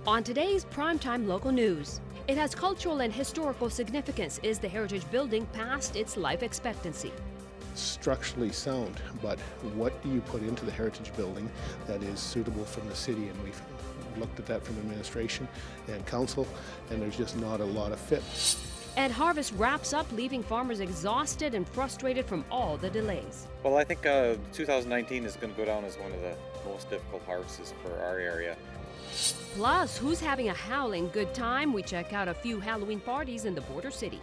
On today's Primetime Local News, it has cultural and historical significance. Is the Heritage Building past its life expectancy? Structurally sound, but what do you put into the Heritage Building that is suitable from the city? And we've looked at that from administration and council, and there's just not a lot of fit. And harvest wraps up, leaving farmers exhausted and frustrated from all the delays. Well, I think 2019 is going to go down as one of the most difficult harvests for our area. Plus, who's having a howling good time? We check out a few Halloween parties in the border city.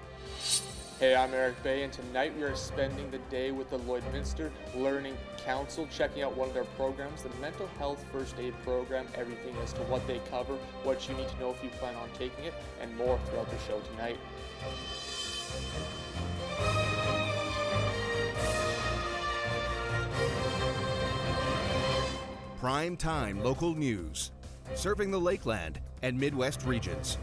Hey, I'm Eric Bay, and tonight we are spending the day with the Lloydminster Learning Council, checking out one of their programs, the Mental Health First Aid Program, everything as to what they cover, what you need to know if you plan on taking it, and more throughout the show tonight. Prime Time Local News, serving the Lakeland and Midwest regions.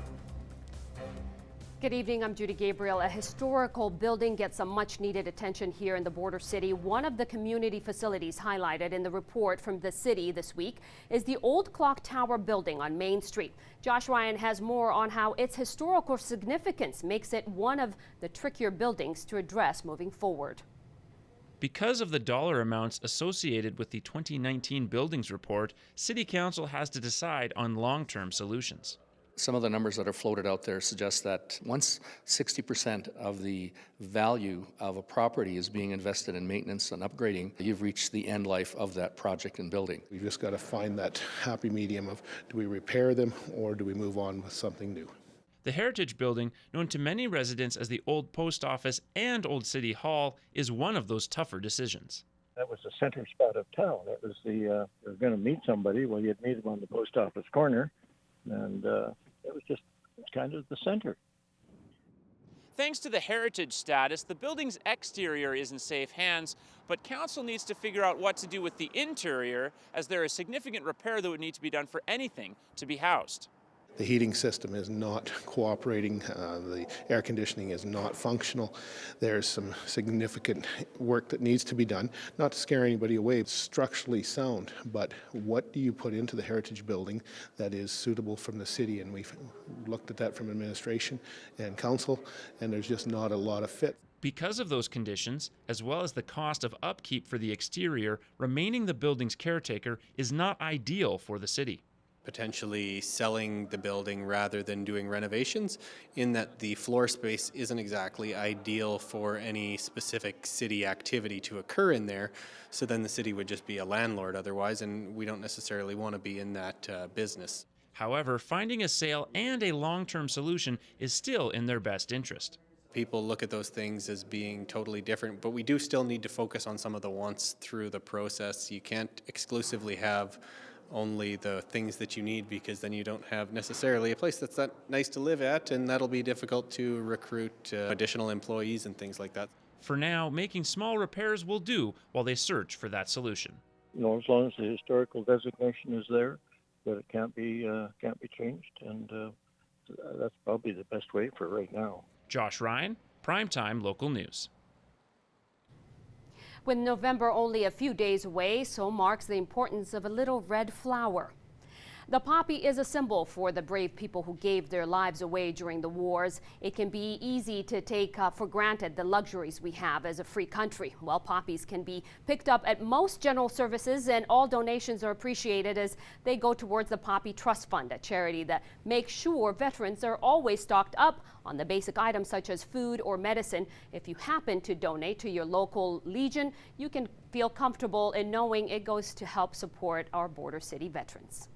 Good evening, I'm Judy Gabriel. A historical building gets some much needed attention here in the border city. One of the community facilities highlighted in the report from the city this week is the Old Clock Tower building on Main Street. Josh Ryan has more on how its historical significance makes it one of the trickier buildings to address moving forward. Because of the dollar amounts associated with the 2019 Buildings Report, City Council has to decide on long-term solutions. Some of the numbers that are floated out there suggest that once 60% of the value of a property is being invested in maintenance and upgrading, you've reached the end life of that project and building. We've just got to find that happy medium of, do we repair them or do we move on with something new? The Heritage Building, known to many residents as the Old Post Office and Old City Hall, is one of those tougher decisions. That was the center spot of town. That was the, you were going to meet somebody, well, you'd meet them on the post office corner, and it was just kind of the center. Thanks to the heritage status, the building's exterior is in safe hands, but council needs to figure out what to do with the interior, as there is significant repair that would need to be done for anything to be housed. The heating system is not cooperating, the air conditioning is not functional. There's some significant work that needs to be done, not to scare anybody away. It's structurally sound, but what do you put into the Heritage Building that is suitable from the city? And we've looked at that from administration and council, and there's just not a lot of fit. Because of those conditions, as well as the cost of upkeep for the exterior, remaining the building's caretaker is not ideal for the city. Potentially selling the building rather than doing renovations, in that the floor space isn't exactly ideal for any specific city activity to occur in there. So then the city would just be a landlord otherwise, and we don't necessarily want to be in that business. However, finding a sale and a long-term solution is still in their best interest. People look at those things as being totally different, but we do still need to focus on some of the wants through the process. You can't exclusively have only the things that you need, because then you don't have necessarily a place that's that nice to live at, and that'll be difficult to recruit additional employees and things like that. For now, making small repairs will do while they search for that solution. You know, as long as the historical designation is there, that it can't be changed, and that's probably the best way for right now. Josh Ryan, Primetime Local News. With November only a few days away, so marks the importance of a little red flower. The poppy is a symbol for the brave people who gave their lives away during the wars. It can be easy to take for granted the luxuries we have as a free country. Well, poppies can be picked up at most general services, and all donations are appreciated as they go towards the Poppy Trust Fund, a charity that makes sure veterans are always stocked up on the basic items such as food or medicine. If you happen to donate to your local Legion, you can feel comfortable in knowing it goes to help support our border city veterans.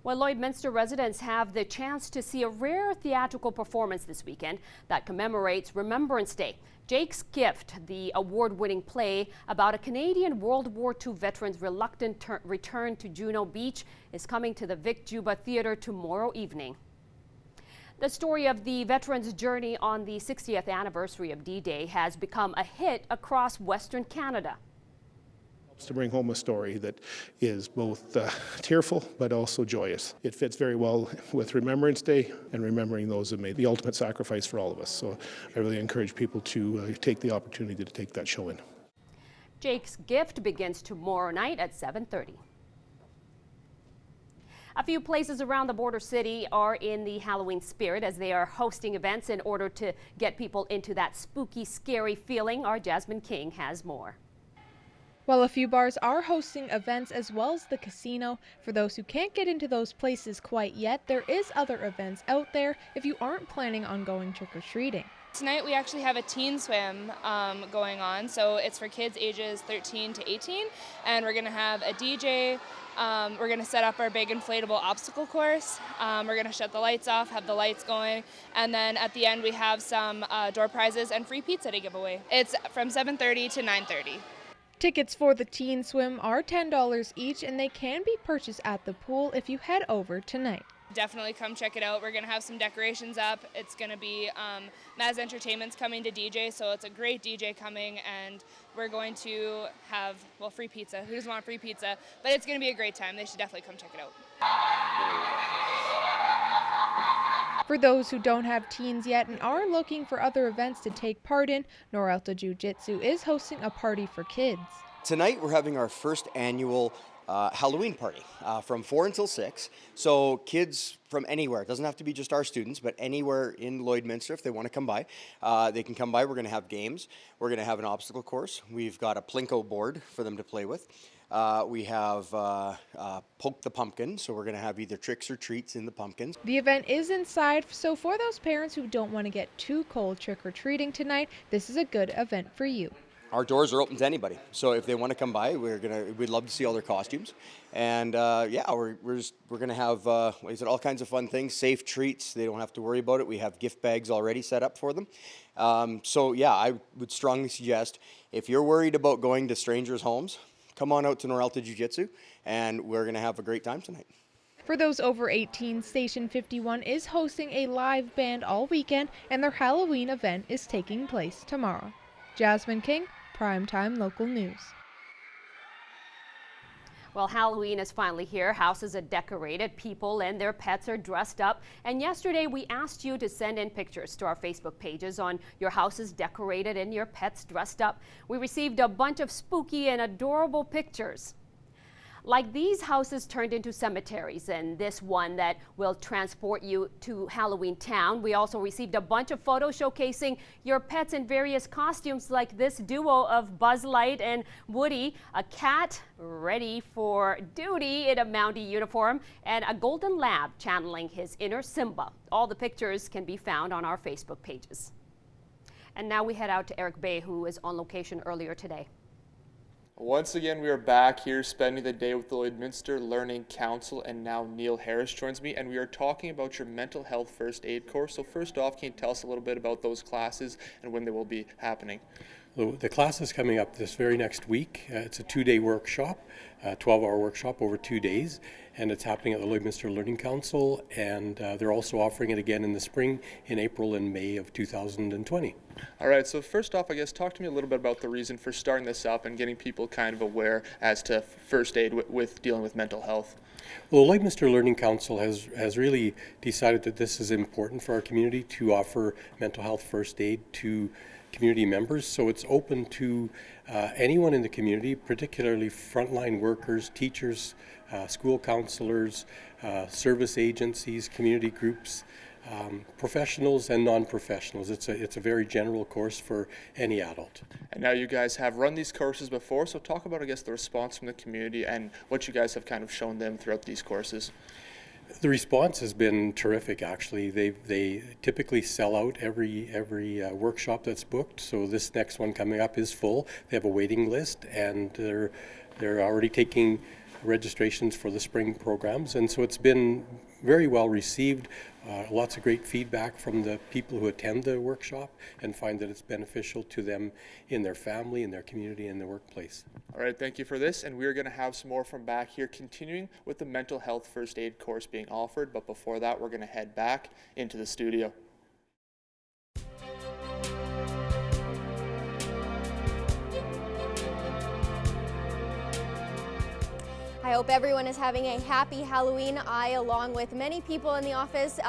Well, Lloydminster residents have the chance to see a rare theatrical performance this weekend that commemorates Remembrance Day. Jake's Gift, the award-winning play about a Canadian World War II veteran's reluctant return to Juno Beach, is coming to the Vic Juba Theatre tomorrow evening. The story of the veterans' journey on the 60th anniversary of D-Day has become a hit across Western Canada. To bring home a story that is both tearful but also joyous. It fits very well with Remembrance Day and remembering those who made the ultimate sacrifice for all of us. So I really encourage people to take the opportunity to take that show in. Jake's Gift begins tomorrow night at 7:30. A few places around the border city are in the Halloween spirit as they are hosting events in order to get people into that spooky, scary feeling. Our Jasmine King has more. While a few bars are hosting events as well as the casino, for those who can't get into those places quite yet, there is other events out there if you aren't planning on going trick-or-treating. Tonight we actually have a teen swim going on, so it's for kids ages 13 to 18, and we're going to have a DJ. We're going to set up our big inflatable obstacle course. We're going to shut the lights off, have the lights going, and then at the end we have some door prizes and free pizza to give away. It's from 7:30 to 9:30. Tickets for the teen swim are $10 each, and they can be purchased at the pool if you head over tonight. Definitely come check it out. We're going to have some decorations up. It's going to be Maz Entertainment's coming to DJ, so it's a great DJ coming, and we're going to have, well, free pizza. Who doesn't want free pizza? But it's going to be a great time. They should definitely come check it out. For those who don't have teens yet and are looking for other events to take part in, Noralta Jiu-Jitsu is hosting a party for kids. Tonight we're having our first annual Halloween party from 4 until 6. So kids from anywhere, it doesn't have to be just our students, but anywhere in Lloydminster, if they want to come by, they can come by. We're going to have games. We're going to have an obstacle course. We've got a Plinko board for them to play with. We have Poke the Pumpkin, so we're going to have either tricks or treats in the pumpkins. The event is inside, so for those parents who don't want to get too cold trick-or-treating tonight, this is a good event for you. Our doors are open to anybody, so if they want to come by, we'd love to see all their costumes, and yeah, we're gonna have like I said, all kinds of fun things, safe treats. They don't have to worry about it. We have gift bags already set up for them. So yeah, I would strongly suggest if you're worried about going to strangers' homes, come on out to Noralta Jiu-Jitsu, and we're gonna have a great time tonight. For those over 18, Station 51 is hosting a live band all weekend, and their Halloween event is taking place tomorrow. Jasmine King, Primetime Local News. Well, Halloween is finally here. Houses are decorated, people and their pets are dressed up. And yesterday we asked you to send in pictures to our Facebook pages on your houses decorated and your pets dressed up. We received a bunch of spooky and adorable pictures. Like these houses turned into cemeteries, and this one that will transport you to Halloween Town. We also received a bunch of photos showcasing your pets in various costumes, like this duo of Buzz Light and Woody, a cat ready for duty in a Mountie uniform, and a golden lab channeling his inner Simba. All the pictures can be found on our Facebook pages. And now we head out to Eric Bay, who was on location earlier today. Once again, we are back here spending the day with the Lloydminster Learning Council, and now Neil Harris joins me, and we are talking about your mental health first aid course. So first off, can you tell us a little bit about those classes and when they will be happening? The class is coming up this very next week. It's a 2-day workshop, a 12-hour workshop over 2 days, and it's happening at the Lloydminster Learning Council, and they're also offering it again in the spring, in April and May of 2020. All right, so first off, I guess talk to me a little bit about the reason for starting this up and getting people kind of aware as to first aid with dealing with mental health. Well, the Lloydminster Learning Council has really decided that this is important for our community to offer mental health first aid to community members. So it's open to anyone in the community, particularly frontline workers, teachers, school counselors, service agencies, community groups, professionals and non-professionals. It's a very general course for any adult. And now you guys have run these courses before, so talk about, I guess, the response from the community and what you guys have kind of shown them throughout these courses. The response has been terrific, actually. They typically sell out every workshop that's booked, so this next one coming up is full. They have a waiting list, and they're already taking registrations for the spring programs, and so it's been very well received. Lots of great feedback from the people who attend the workshop and find that it's beneficial to them in their family, in their community, in their workplace. All right, thank you for this, and we're going to have some more from back here, continuing with the mental health first aid course being offered, but before that we're going to head back into the studio. I hope everyone is having a happy Halloween. I, along with many people in the office,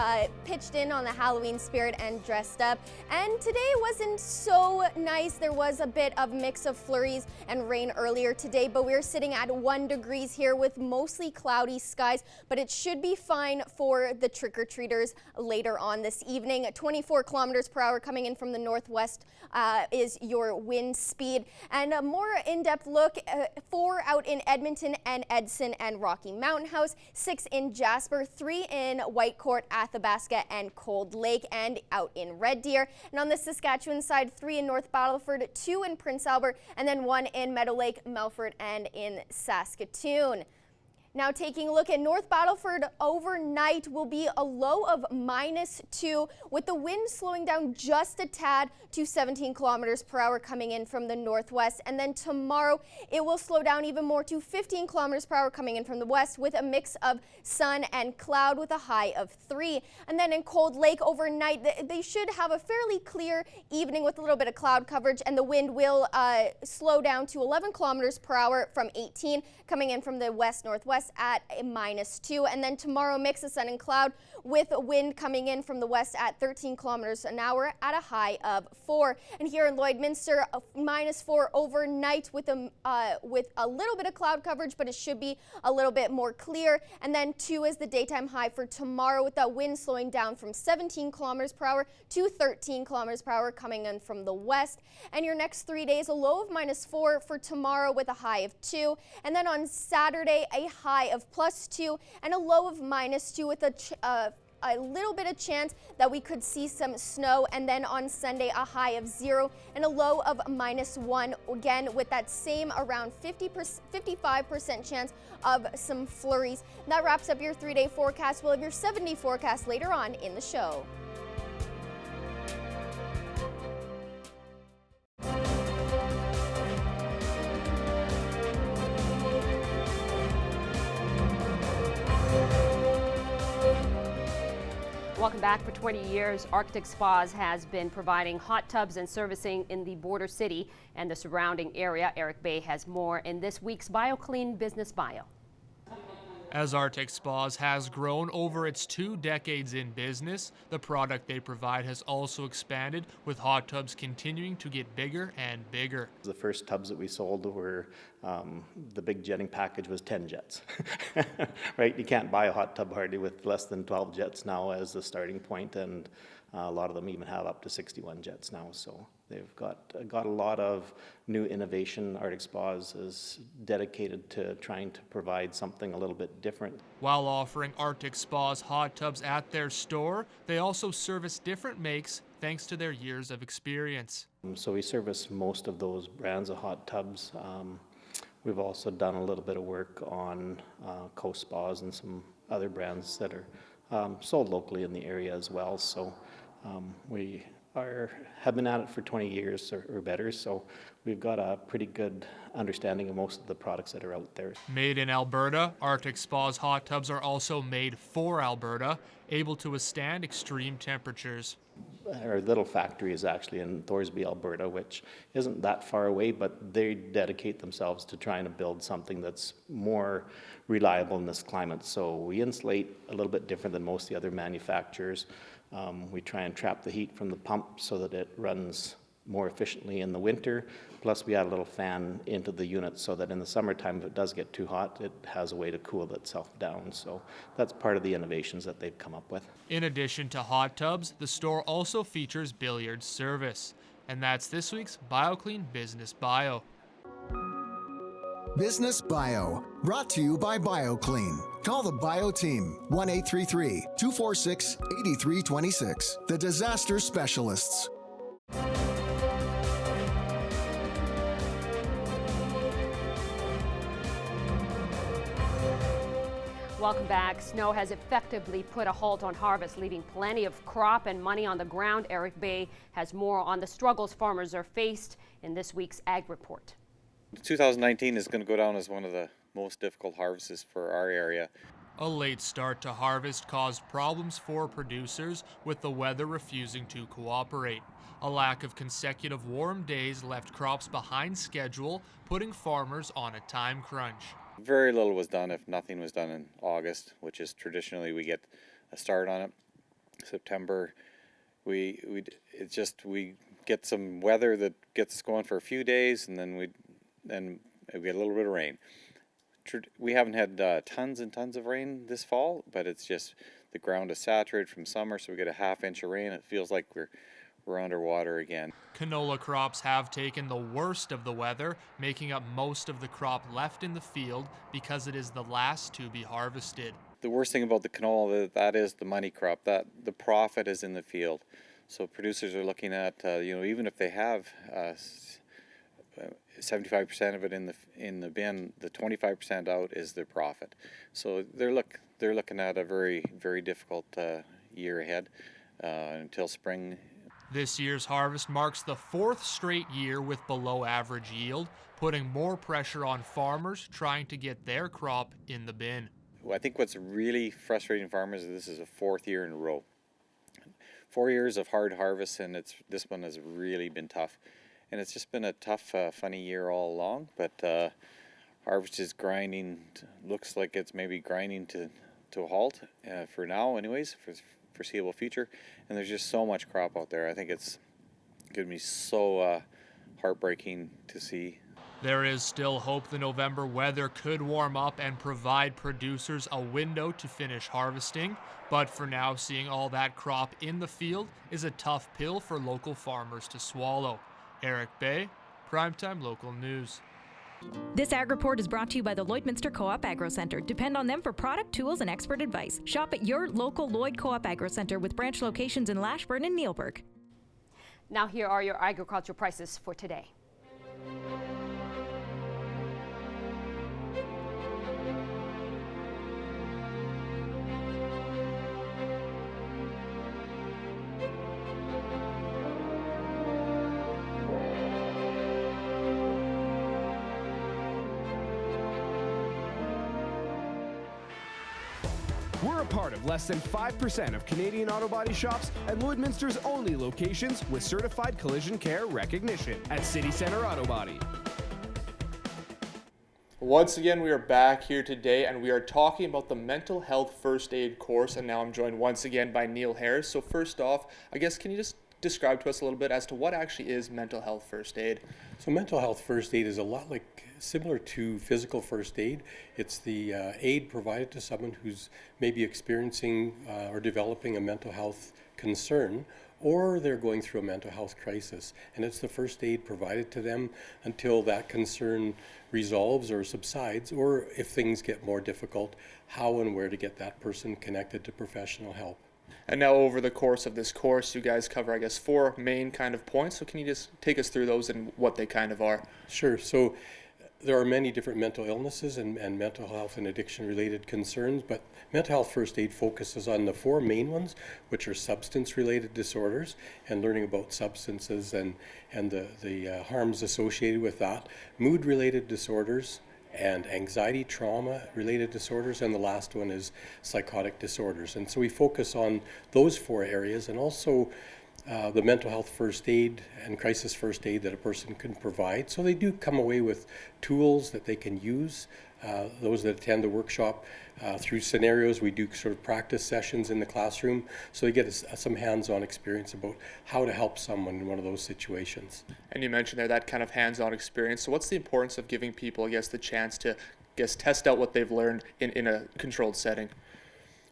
pitched in on the Halloween spirit and dressed up. And today wasn't so nice. There was a bit of mix of flurries and rain earlier today, but we're sitting at 1 degree here with mostly cloudy skies, but it should be fine for the trick-or-treaters later on this evening. 24 kilometers per hour coming in from the northwest is your wind speed. And a more in-depth look, 4 out in Edmonton and Edson and Rocky Mountain House, 6 in Jasper, 3 in Whitecourt, Athabasca, and Cold Lake, and out in Red Deer. And on the Saskatchewan side, 3 in North Battleford, 2 in Prince Albert, and then 1 in Meadow Lake, Melfort, and in Saskatoon. Now taking a look at North Battleford, overnight will be a low of -2 with the wind slowing down just a tad to 17 kilometers per hour coming in from the northwest. And then tomorrow it will slow down even more to 15 kilometers per hour coming in from the west with a mix of sun and cloud with a high of 3. And then in Cold Lake overnight, they should have a fairly clear evening with a little bit of cloud coverage, and the wind will slow down to 11 kilometers per hour from 18 coming in from the west-northwest at a -2. And then tomorrow, mix of sun and cloud with wind coming in from the west at 13 kilometers an hour at a high of 4. And here in Lloydminster, -4 overnight with a little bit of cloud coverage, but it should be a little bit more clear. And then 2 is the daytime high for tomorrow with that wind slowing down from 17 kilometers per hour to 13 kilometers per hour coming in from the west. And your next 3 days, a low of -4 for tomorrow with a high of 2. And then on Saturday, a high of +2 and a low of -2 with a little bit of chance that we could see some snow. And then on Sunday, a high of 0 and a low of -1, again with that same around 55% chance of some flurries. And that wraps up your 3-day forecast. We'll have your 7-day forecast later on in the show. Welcome back. For 20 years, Arctic Spas has been providing hot tubs and servicing in the border city and the surrounding area. Eric Bay has more in this week's BioClean Business Bio. As Arctic Spas has grown over its 2 decades in business, the product they provide has also expanded, with hot tubs continuing to get bigger and bigger. The first tubs that we sold were, the big jetting package was 10 jets, right? You can't buy a hot tub hardly with less than 12 jets now as the starting point, and a lot of them even have up to 61 jets now. So they've got a lot of new innovation. Arctic Spas is dedicated to trying to provide something a little bit different. While offering Arctic Spas hot tubs at their store, they also service different makes thanks to their years of experience. So we service most of those brands of hot tubs. We've also done a little bit of work on Coast Spas and some other brands that are sold locally in the area as well. So we have been at it for 20 years or better, so we've got a pretty good understanding of most of the products that are out there. Made in Alberta, Arctic Spas hot tubs are also made for Alberta, able to withstand extreme temperatures. Our little factory is actually in Thorsby, Alberta, which isn't that far away, but they dedicate themselves to trying to build something that's more reliable in this climate. So we insulate a little bit different than most of the other manufacturers. We try and trap the heat from the pump so that it runs more efficiently in the winter. Plus we add a little fan into the unit so that in the summertime, if it does get too hot, it has a way to cool itself down. So that's part of the innovations that they've come up with. In addition to hot tubs, the store also features billiard service. And that's this week's BioClean Business Bio. Business Bio, brought to you by BioClean. Call the Bio Team, 1-833-246-8326. The Disaster Specialists. Welcome back. Snow has effectively put a halt on harvest, leaving plenty of crop and money on the ground. Eric Bay has more on the struggles farmers are faced in this week's Ag Report. 2019 is going to go down as one of the most difficult harvests for our area. A late start to harvest caused problems for producers, with the weather refusing to cooperate. A lack of consecutive warm days left crops behind schedule, putting farmers on a time crunch. Very little was done, if nothing was done in August, which is traditionally we get a start on it. September, we get some weather that gets us going for a few days, and then we get a little bit of rain. We haven't had tons and tons of rain this fall, but it's just the ground is saturated from summer, so we get a ½ inch of rain. It feels like we're underwater again. Canola crops have taken the worst of the weather, making up most of the crop left in the field because it is the last to be harvested. The worst thing about the canola, that is the money crop, that the profit is in the field. So producers are looking at, even if they have 75% of it in the bin, the 25% out is their profit. So they're looking at a very, very difficult year ahead until spring. This year's harvest marks the 4th straight year with below average yield, putting more pressure on farmers trying to get their crop in the bin. I think what's really frustrating farmers is this is a 4th year in a row. 4 years of hard harvest, and this one has really been tough. And it's just been a tough, funny year all along, but harvest is grinding, looks like it's maybe grinding to a halt for now anyways, for the foreseeable future. And there's just so much crop out there. I think it's going to be so heartbreaking to see. There is still hope the November weather could warm up and provide producers a window to finish harvesting, but for now, seeing all that crop in the field is a tough pill for local farmers to swallow. Eric Bay, Primetime Local News. This Ag Report is brought to you by the Lloydminster Co-op Agro Center. Depend on them for product, tools, and expert advice. Shop at your local Lloyd Co-op Agro Center with branch locations in Lashburn and Neilburg. Now here are your agricultural prices for today. We're a part of less than 5% of Canadian auto body shops and Lloydminster's only locations with certified collision care recognition at City Center Auto Body. Once again, we are back here today and we are talking about the mental health first aid course, and now I'm joined once again by Neil Harris. So first off, I guess, can you just describe to us a little bit as to what actually is mental health first aid? So mental health first aid is a lot similar to physical first aid. It's the aid provided to someone who's maybe experiencing or developing a mental health concern, or they're going through a mental health crisis. And it's the first aid provided to them until that concern resolves or subsides, or if things get more difficult, how and where to get that person connected to professional help. And now over the course of this course, you guys cover, I guess, 4 main kind of points. So can you just take us through those and what they kind of are? Sure. So there are many different mental illnesses and mental health and addiction related concerns, but mental health first aid focuses on the 4 main ones, which are substance related disorders and learning about substances and the harms associated with that, mood related disorders, and anxiety, trauma related disorders, and the last one is psychotic disorders. And so we focus on those 4 areas, and also the mental health first aid and crisis first aid that a person can provide. So they do come away with tools that they can use. Those that attend the workshop, through scenarios, we do sort of practice sessions in the classroom, so they get some hands-on experience about how to help someone in one of those situations. And you mentioned there that kind of hands-on experience. So what's the importance of giving people, I guess, the chance to, test out what they've learned in a controlled setting?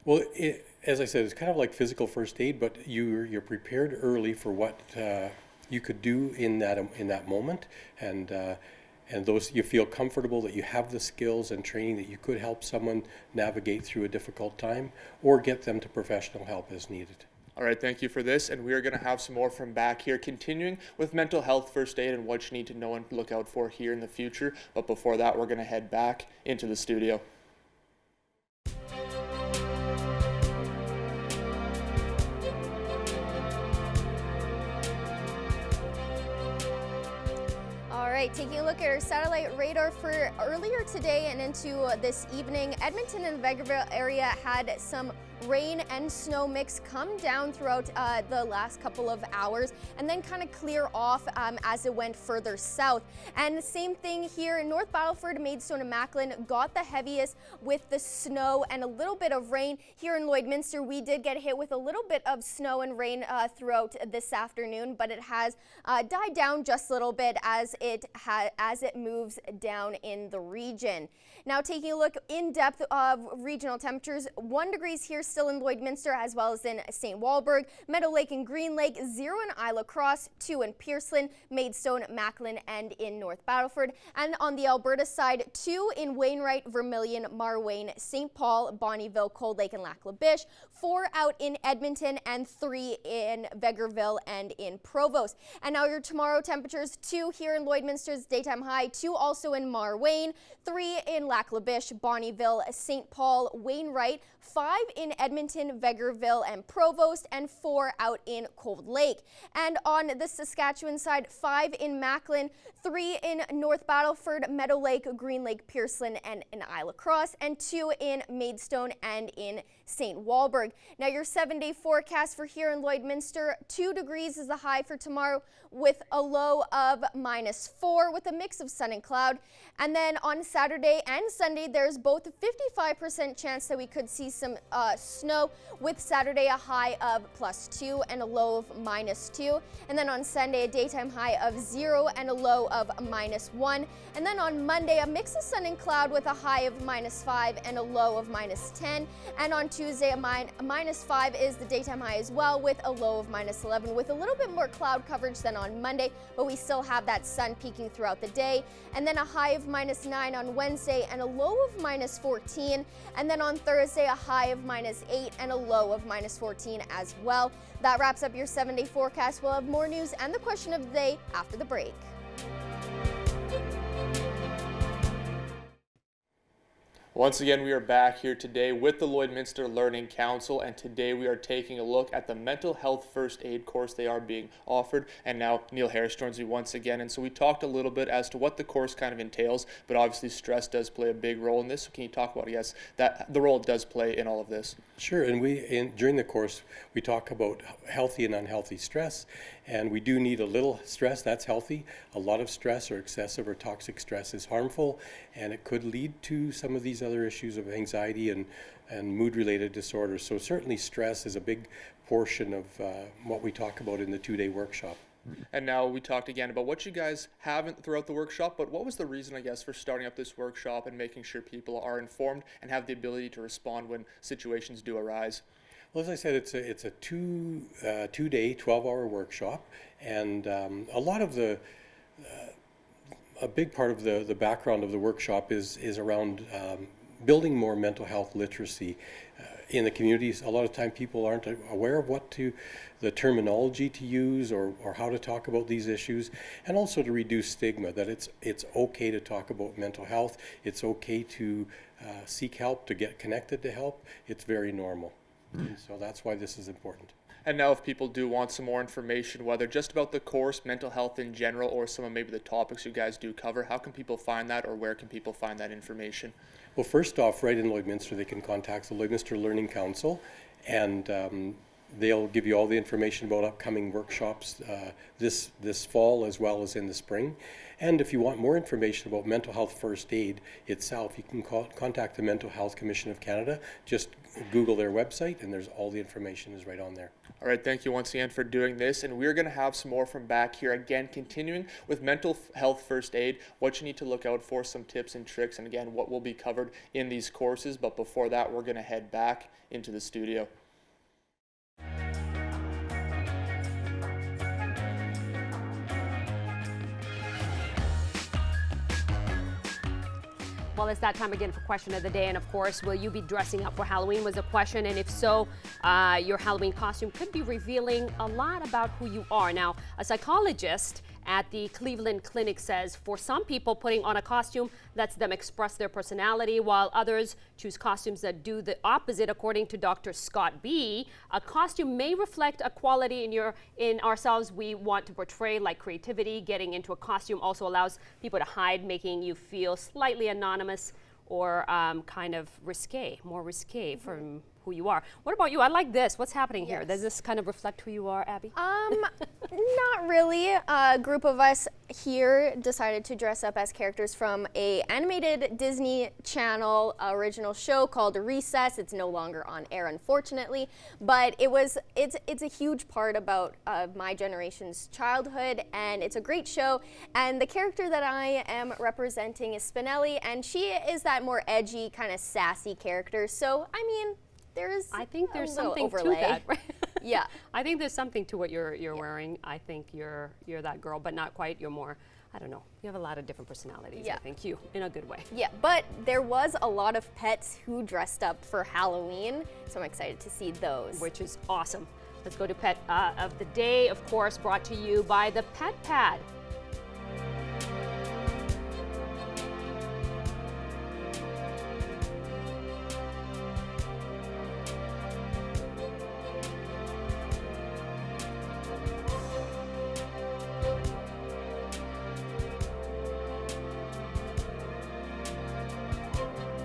Well, as I said, it's kind of like physical first aid, but you're prepared early for what you could do in that moment, and those you feel comfortable that you have the skills and training that you could help someone navigate through a difficult time or get them to professional help as needed. All right, thank you for this, and we are going to have some more from back here, continuing with mental health first aid and what you need to know and look out for here in the future. But before that, we're going to head back into the studio. Taking a look at our satellite radar for earlier today and into this evening, Edmonton and the Vegreville area had some rain and snow mix come down throughout the last couple of hours and then kind of clear off as it went further south. And the same thing here in North Battleford, Maidstone and Macklin got the heaviest with the snow and a little bit of rain. Here in Lloydminster, we did get hit with a little bit of snow and rain throughout this afternoon, but it has died down just a little bit as it moves down in the region. Now taking a look in depth of regional temperatures, 1 degree here still in Lloydminster as well as in St. Walburg, Meadow Lake and Green Lake, 0 in Isla Cross, 2 in Pearslin, Maidstone, Macklin and in North Battleford. And on the Alberta side, 2 in Wainwright, Vermilion, Marwayne, St. Paul, Bonnyville, Cold Lake and Lac La Biche, 4 out in Edmonton and 3 in Vegreville and in Provost. And now your tomorrow temperatures, 2 here in Lloydminster's daytime high, 2 also in Marwayne, 3 in Lac La Biche, Bonnyville, St. Paul, Wainwright, 5 in Edmonton, Vegreville and Provost, and 4 out in Cold Lake. And on the Saskatchewan side, 5 in Macklin, 3 in North Battleford, Meadow Lake, Green Lake, Pearslin, and in Isla Cross, and 2 in Maidstone and in St. Walburg. Now your 7-day forecast for here in Lloydminster, 2 degrees is the high for tomorrow with a low of -4 with a mix of sun and cloud. And then on Saturday and Sunday, there's both a 55% chance that we could see some snow with Saturday a high of +2 and a low of -2. And then on Sunday, a daytime high of 0 and a low of -1. And then on Monday, a mix of sun and cloud with a high of -5 and a low of -10. And on Tuesday, a -5 is the daytime high as well with a low of -11 with a little bit more cloud coverage than on Monday, but we still have that sun peaking throughout the day. And then a high of -9 on Wednesday and a low of -14. And then on Thursday, a high of -8 and a low of -14 as well. That wraps up your 7-day forecast. We'll have more news and the question of the day after the break. Once again, we are back here today with the Lloydminster Learning Council, and today we are taking a look at the mental health first aid course they are being offered. And now Neil Harris joins me once again, and so we talked a little bit as to what the course kind of entails, but obviously stress does play a big role in this. So can you talk about, yes, that the role it does play in all of this? Sure, and during the course we talk about healthy and unhealthy stress, and we do need a little stress, that's healthy. A lot of stress or excessive or toxic stress is harmful, and it could lead to some of these other issues of anxiety and mood-related disorders. So certainly stress is a big portion of what we talk about in the 2-day workshop. And now we talked again about what you guys haven't throughout the workshop, but what was the reason, I guess, for starting up this workshop and making sure people are informed and have the ability to respond when situations do arise? Well, as I said, it's a two-day, 12-hour workshop, and a lot of a big part of the background of the workshop is around building more mental health literacy in the communities. A lot of time people aren't aware of the terminology to use or how to talk about these issues, and also to reduce stigma, that it's okay to talk about mental health, it's okay to seek help, to get connected to help. It's very normal. And so that's why this is important. And now if people do want some more information, whether just about the course, mental health in general, or some of maybe the topics you guys do cover, how can people find that, or where can people find that information? Well, first off, right in Lloydminster, they can contact the Lloydminster Learning Council, and they'll give you all the information about upcoming workshops this fall as well as in the spring. And if you want more information about mental health first aid itself, you can contact the Mental Health Commission of Canada. Just Google their website, and there's all the information is right on there. All right, thank you once again for doing this, and we're going to have some more from back here. Again, continuing with mental health first aid, what you need to look out for, some tips and tricks, and again, what will be covered in these courses. But before that, we're going to head back into the studio. Well, it's that time again for question of the day, and of course, will you be dressing up for Halloween was a question, and if so, your Halloween costume could be revealing a lot about who you are. Now, a psychologist at the Cleveland Clinic says for some people, putting on a costume lets them express their personality, while others choose costumes that do the opposite. According to Dr. Scott B., a costume may reflect a quality in ourselves we want to portray, like creativity. Getting into a costume also allows people to hide, making you feel slightly anonymous or kind of more risque from who you are. What about you? I like this. What's happening here? Does this kind of reflect who you are, Abby? Not really. A group of us here decided to dress up as characters from a animated Disney Channel original show called Recess. It's no longer on air, unfortunately, but it's a huge part about my generation's childhood, and it's a great show. And the character that I am representing is Spinelli, and she is that more edgy, kind of sassy character. So, I mean, I think there's something overlay. to that, right? Yeah. I think there's something to what you're wearing. I think you're that girl, but not quite. You're more, I don't know. You have a lot of different personalities, I think, in a good way. Yeah, but there was a lot of pets who dressed up for Halloween, so I'm excited to see those. Which is awesome. Let's go to Pet of the Day, of course, brought to you by the Pet Pad.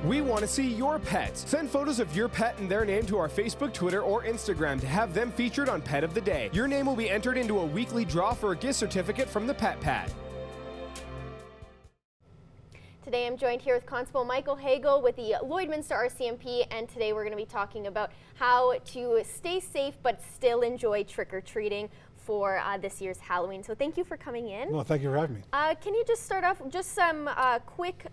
We want to see your pets. Send photos of your pet and their name to our Facebook, Twitter, or Instagram to have them featured on Pet of the Day. Your name will be entered into a weekly draw for a gift certificate from the Pet Pad. Today I'm joined here with Constable Michael Hagel with the Lloydminster RCMP, and today we're going to be talking about how to stay safe but still enjoy trick-or-treating for this year's Halloween. So thank you for coming in. Well, thank you for having me. Can you just start off just some quick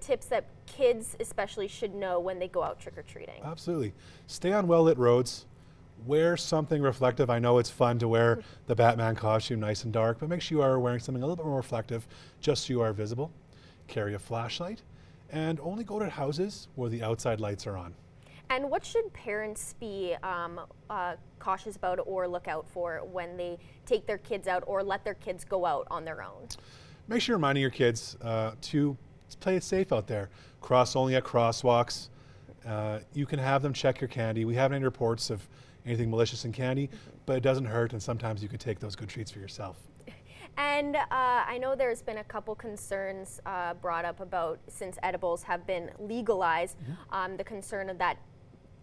tips that kids especially should know when they go out trick-or-treating? Absolutely. Stay on well-lit roads. Wear something reflective. I know it's fun to wear the Batman costume nice and dark, but make sure you are wearing something a little bit more reflective just so you are visible. Carry a flashlight, and only go to houses where the outside lights are on. And what should parents be cautious about or look out for when they take their kids out or let their kids go out on their own? Make sure you're reminding your kids to play it safe out there. Cross only at crosswalks. You can have them check your candy. We haven't any reports of anything malicious in candy, but it doesn't hurt, and sometimes you can take those good treats for yourself. And I know there's been a couple concerns brought up about, since edibles have been legalized, the concern of that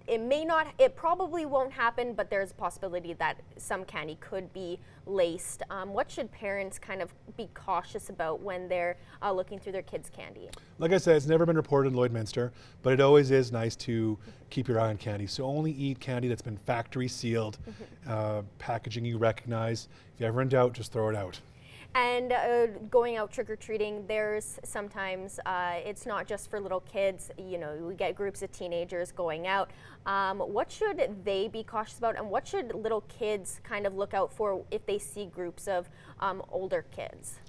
it probably won't happen, but there's a possibility that some candy could be laced. What should parents kind of be cautious about when they're looking through their kids' candy? Like I said, it's never been reported in Lloydminster, but it always is nice to keep your eye on candy. So only eat candy that's been factory sealed, packaging you recognize. If you're ever in doubt, just throw it out. And going out trick-or-treating, there's sometimes, it's not just for little kids, you know, we get groups of teenagers going out. What should they be cautious about, and what should little kids kind of look out for if they see groups of older kids?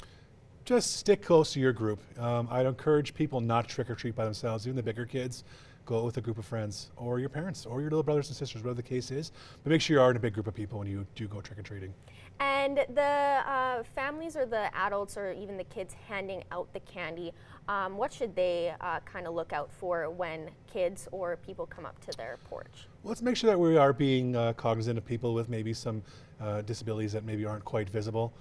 Just stick close to your group. I'd encourage people not to trick-or-treat by themselves, even the bigger kids. Go with a group of friends, or your parents, or your little brothers and sisters, whatever the case is. But make sure you are in a big group of people when you do go trick-or-treating. And the families or the adults or even the kids handing out the candy, what should they kind of look out for when kids or people come up to their porch? Well, let's make sure that we are being cognizant of people with maybe some disabilities that maybe aren't quite visible,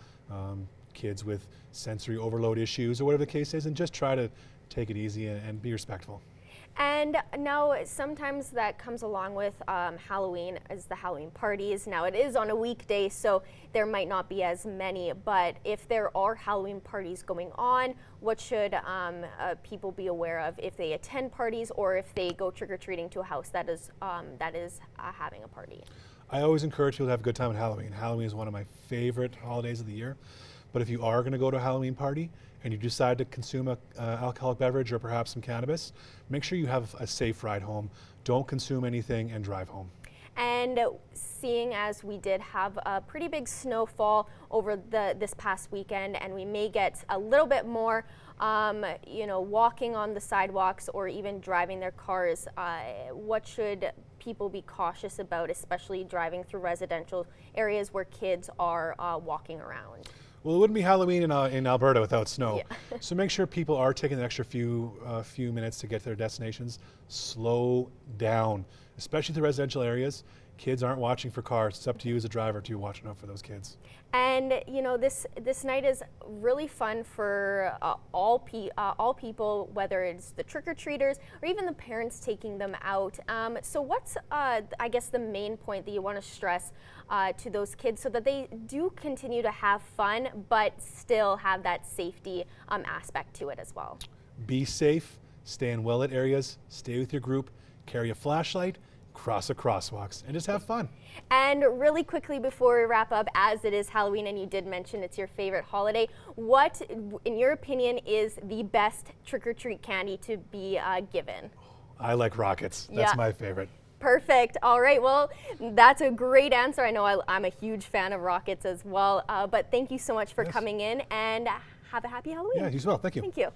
kids with sensory overload issues or whatever the case is, and just try to take it easy and be respectful. And now sometimes that comes along with Halloween as the Halloween parties. Now it is on a weekday, so there might not be as many, but if there are Halloween parties going on, what should people be aware of if they attend parties or if they go trick-or-treating to a house that is having a party? I always encourage people to have a good time at Halloween. Halloween is one of my favorite holidays of the year, but if you are going to go to a Halloween party and you decide to consume an alcoholic beverage or perhaps some cannabis, make sure you have a safe ride home. Don't consume anything and drive home. And seeing as we did have a pretty big snowfall over this past weekend, and we may get a little bit more, walking on the sidewalks or even driving their cars, what should people be cautious about, especially driving through residential areas where kids are walking around? Well, it wouldn't be Halloween in Alberta without snow. Yeah. So make sure people are taking an extra few minutes to get to their destinations. Slow down. especially the residential areas. Kids aren't watching for cars. It's up to you as a driver to watch out for those kids. And you know, this night is really fun for all people, whether it's the trick-or-treaters or even the parents taking them out. So what's I guess the main point that you want to stress to those kids so that they do continue to have fun but still have that safety aspect to it as well? Be safe, stay in well-lit areas, stay with your group, carry a flashlight, cross the crosswalks, and just have fun. And really quickly before we wrap up, as it is Halloween and you did mention it's your favorite holiday, what, in your opinion, is the best trick-or-treat candy to be given? I like rockets. That's my favorite. Perfect. All right. Well, that's a great answer. I know I'm a huge fan of rockets as well. But thank you so much for coming in, and have a happy Halloween. Yeah, you as well. Thank you. Thank you.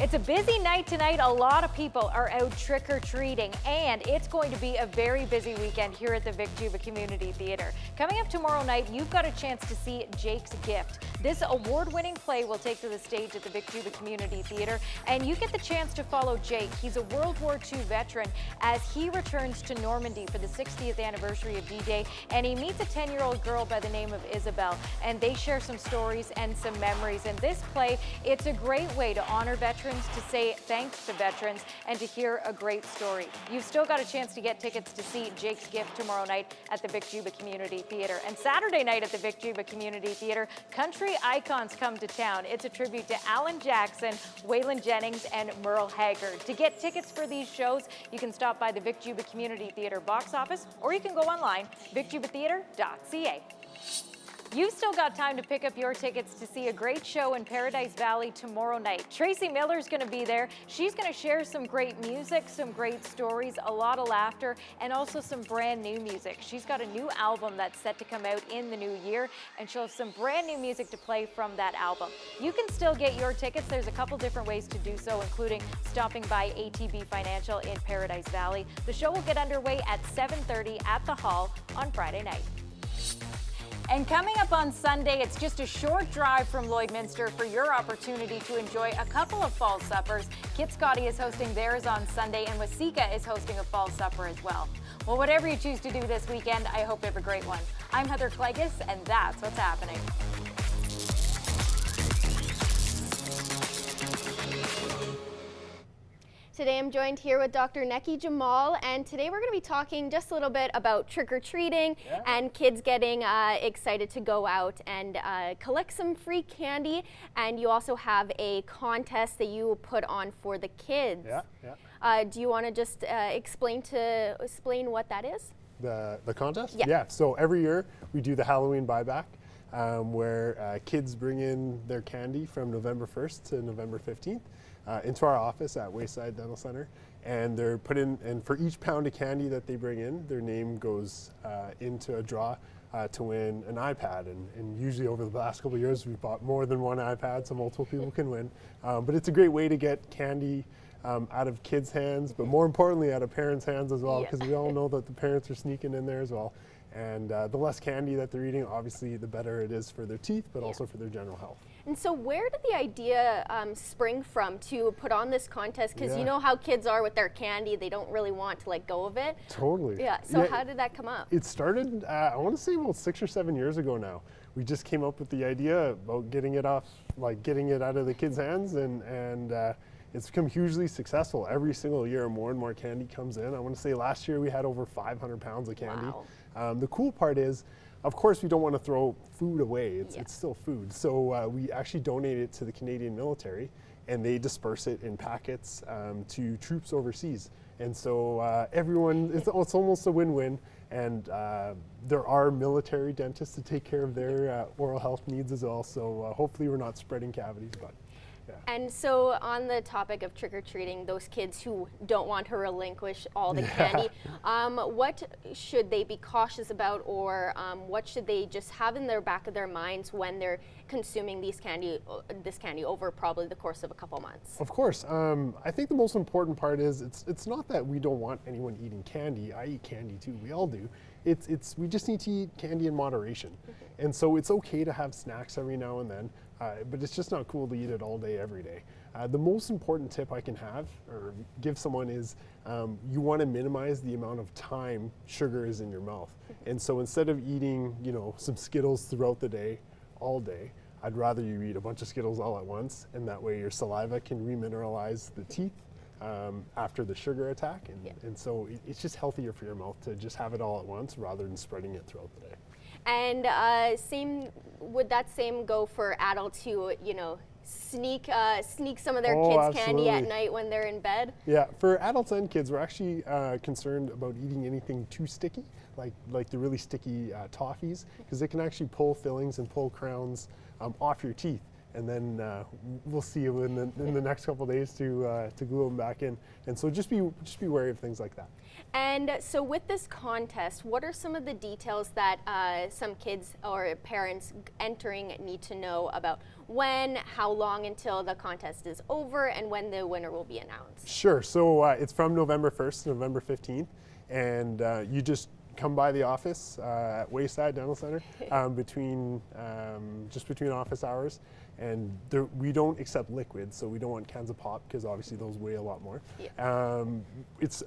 It's a busy night tonight. A lot of people are out trick-or-treating, and it's going to be a very busy weekend here at the Vic Juba Community Theatre. Coming up tomorrow night, you've got a chance to see Jake's Gift. This award-winning play will take to the stage at the Vic Juba Community Theatre, and you get the chance to follow Jake. He's a World War II veteran as he returns to Normandy for the 60th anniversary of D-Day, and he meets a 10-year-old girl by the name of Isabel, and they share some stories and some memories. And this play, it's a great way to honor veterans, to say thanks to veterans, and to hear a great story. You've still got a chance to get tickets to see Jake's Gift tomorrow night at the Vic Juba Community Theatre. And Saturday night at the Vic Juba Community Theatre, country icons come to town. It's a tribute to Alan Jackson, Waylon Jennings, and Merle Haggard. To get tickets for these shows, you can stop by the Vic Juba Community Theatre box office, or you can go online, vicjubatheatre.ca. You've still got time to pick up your tickets to see a great show in Paradise Valley tomorrow night. Tracy Miller's going to be there. She's going to share some great music, some great stories, a lot of laughter, and also some brand new music. She's got a new album that's set to come out in the new year, and she'll have some brand new music to play from that album. You can still get your tickets. There's a couple different ways to do so, including stopping by ATB Financial in Paradise Valley. The show will get underway at 7:30 at the Hall on Friday night. And coming up on Sunday, it's just a short drive from Lloydminster for your opportunity to enjoy a couple of fall suppers. Kit Scotty is hosting theirs on Sunday, and Waseca is hosting a fall supper as well. Well, whatever you choose to do this weekend, I hope you have a great one. I'm Heather Klegus, and that's what's happening. Today I'm joined here with Dr. Neki Jamal, and today we're going to be talking just a little bit about trick-or-treating and kids getting excited to go out and collect some free candy. And you also have a contest that you put on for the kids. Do you want to just explain what that is? The contest? Yeah. So every year we do the Halloween buyback, where kids bring in their candy from November 1st to November 15th. Into our office at Wayside Dental Center, and they're put in, and for each pound of candy that they bring in, their name goes into a draw to win an iPad. And usually over the last couple of years, we've bought more than one iPad, so multiple people can win. But it's a great way to get candy out of kids' hands, but more importantly, out of parents' hands as well, because we all know that the parents are sneaking in there as well. And the less candy that they're eating, obviously, the better it is for their teeth, but also for their general health. And so where did the idea spring from to put on this contest? Because you know how kids are with their candy, they don't really want to let go of it. Totally. Yeah, so how did that come up? It started, I want to say about 6 or 7 years ago now. We just came up with the idea about getting it off, like getting it out of the kids' hands, and it's become hugely successful. Every single year, more and more candy comes in. I want to say last year we had over 500 pounds of candy. Wow. The cool part is, of course, we don't want to throw food away. It's still food. So we actually donate it to the Canadian military, and they disperse it in packets to troops overseas. And so everyone, it's almost a win-win. And there are military dentists to take care of their oral health needs as well. So hopefully we're not spreading cavities, but. Yeah. And so on the topic of trick-or-treating, those kids who don't want to relinquish all the candy, what should they be cautious about, or what should they just have in their back of their minds when they're consuming this candy over probably the course of a couple months? Of course. I think the most important part is it's not that we don't want anyone eating candy. I eat candy too. We all do. We just need to eat candy in moderation. And so it's okay to have snacks every now and then. but it's just not cool to eat it all day, every day. The most important tip I can have or give someone is you want to minimize the amount of time sugar is in your mouth. And so instead of eating, you know, some Skittles throughout the day, all day, I'd rather you eat a bunch of Skittles all at once, and that way your saliva can remineralize the teeth after the sugar attack. And so it's just healthier for your mouth to just have it all at once rather than spreading it throughout the day. And would that same go for adults who, you know, sneak some of their kids' candy at night when they're in bed? Yeah, for adults and kids, we're actually concerned about eating anything too sticky, like the really sticky toffees, because they can actually pull fillings and pull crowns off your teeth. And then we'll see you in the next couple of days to glue them back in. And so just be wary of things like that. And so with this contest, what are some of the details that some kids or parents entering need to know about when, how long until the contest is over, and when the winner will be announced? Sure. So it's from November 1st to November 15th, and you just come by the office at Wayside Dental Center between office hours. And we don't accept liquids, so we don't want cans of pop because obviously those weigh a lot more. Yeah. It's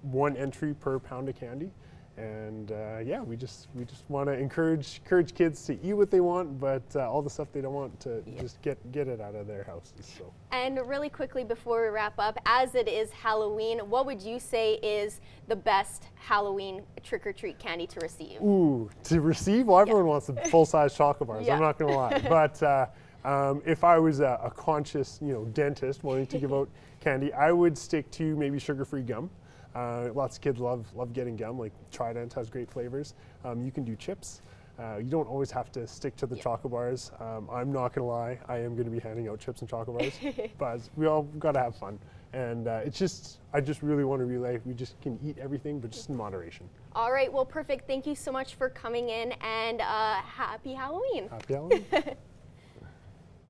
one entry per pound of candy, and yeah, we just want to encourage kids to eat what they want, but all the stuff they don't want to just get it out of their houses. So. And really quickly before we wrap up, as it is Halloween, what would you say is the best Halloween trick-or-treat candy to receive? Ooh, to receive? Well, everyone wants the full-size chocolate bars. I'm not gonna lie, but. If I was a conscious, dentist wanting to give out candy, I would stick to maybe sugar-free gum. Lots of kids love getting gum, like Trident has great flavors. You can do chips. You don't always have to stick to the chocolate bars. I'm not gonna lie, I am gonna be handing out chips and chocolate bars, but we all gotta have fun. And I just really want to relay, we just can eat everything, but just in moderation. All right, well, perfect. Thank you so much for coming in, and happy Halloween. Happy Halloween.